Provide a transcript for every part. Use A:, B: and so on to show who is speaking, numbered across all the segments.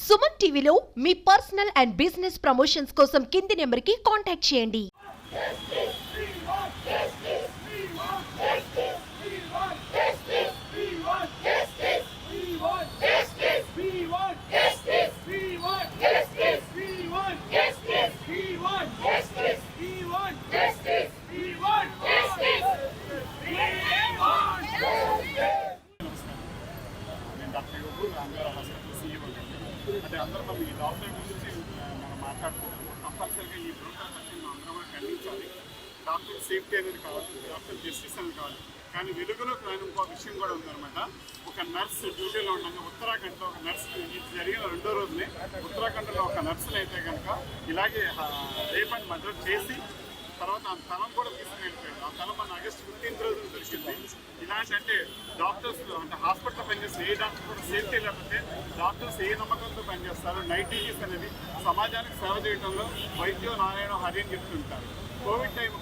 A: సుమన్ టీవీలో మీ personal and business promotions కోసం కింది నెంబర్కి కాంటాక్ట్ చేయండి.
B: అంటే అందరూ మనం ఈ డాక్టర్ గురించి మనం మాట్లాడుతున్నాము. కంపల్సరీగా ఈ బ్రోకర్ని అందరం ఖండించాలి. డాక్టర్ సేఫ్టీ అనేది కావాలి, డాక్టర్ జస్టిస్ అనేది కావాలి. కానీ వెలుగులో ఇంకో విషయం కూడా ఉందన్నమాట. ఒక నర్స్ డ్యూటీలో ఉండగా ఉత్తరాఖండ్లో ఒక నర్స్, ఇది జరిగిన 2వ రోజునే ఉత్తరాఖండ్లో ఒక నర్సులు అయితే కనుక ఇలాగే రేప్ అండ్ మర్డర్ చేసి తర్వాత ఆ తలం కూడా తీసుకుని వెళ్ళిపోయాడు. ఆ తలం మన ఆగస్టు 15 రోజున దొరికింది. ఇలాంటి అంటే డాక్టర్స్ అంటే హాస్పిటల్లో పనిచేస్తే ఏ డాక్టర్ కూడా సేఫ్టీ లేకపోతే డాక్టర్స్ ఏ నమ్మకంతో పనిచేస్తారు. నైటీస్ అనేది సమాజానికి సేవ చేయడంలో వైద్యం నారాయణ హరి అని చెప్తుంటారు.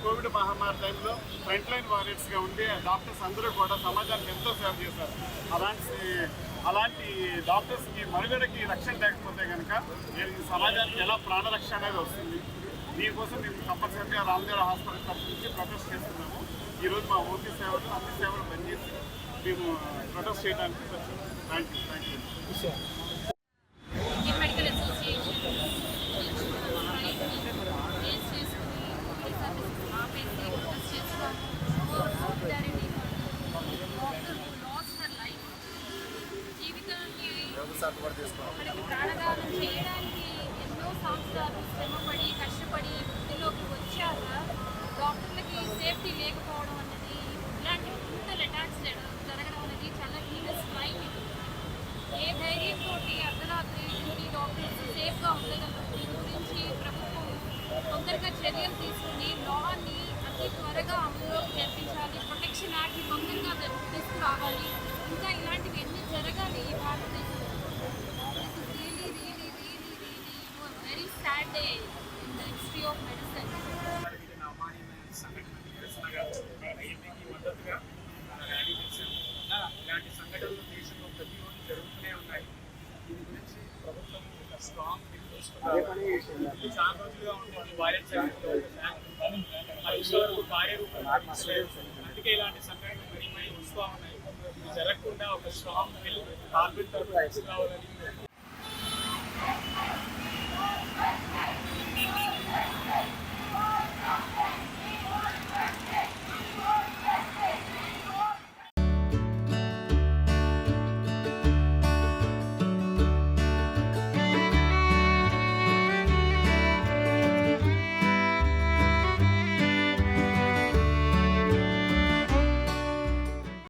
B: కోవిడ్ మహమ్మారి టైంలో ఫ్రంట్ లైన్ వారియర్స్గా ఉండి డాక్టర్స్ అందరూ కూడా సమాజానికి ఎంతో సేవ చేశారు. అలాంటి డాక్టర్స్కి మనుగడకి రక్షణ లేకపోతే కనుక సమాజానికి ఎలా ప్రాణరక్షణ అనేది వస్తుంది. దీనికోసం మేము కంపల్సరీగా రామదేవ్ హాస్పిటల్ తరఫు నుంచి ప్రొటెస్ట్ చేస్తున్నాము. ఈరోజు మా ఓపీ సేవలు అన్ని సేవలు పనిచేసి మేము ప్రొటెస్ట్ చేయడానికి వచ్చాము. Thank you.
C: ప్రాణదానం చేయడానికి ఎన్నో సంవత్సరాలు శ్రమపడి కష్టపడి వృత్తిలోకి వచ్చాక డాక్టర్లకి సేఫ్టీ లేకపోవడం అనేది, ఇలాంటి బ్రూటల్ అటాక్స్ జరగడం అనేది చాలా హీనస్ క్రైమ్. ఏ ధైర్యంతో అర్ధరాత్రి డ్యూటీ డాక్టర్స్ సేఫ్గా ఉండగలరు? దీని గురించి ప్రభుత్వం తొందరగా చర్యలు తీసుకుని లాని అతి త్వరగా అమలులోకి జరిపించాలి. ప్రొటెక్షన్ యాక్ట్ తొందరగా తీసుకురావాలి. ఇంకా ఇలాంటివి ఎన్ని జరగాలి ఈ భారతదేశంలో. Very sad day in the history of medicine.
B: ఇలాంటి సంఘటనలు దేశంలో ప్రతి ఒక్కటి జరుగుతూనే ఉన్నాయి. దీని గురించి ప్రభుత్వం ఒక స్ట్రాంగ్ చాలా రోజులుగా ఉంటుంది. వైలెన్స్ భార్య రూపం అందుకే ఇలాంటి సంఘటనలు మరీ వస్తూ ఉన్నాయి. ఇది జరగకుండా ఒక స్ట్రాంగ్ బిల్ పార్లమెంట్ తరఫున తీసుకురావాలని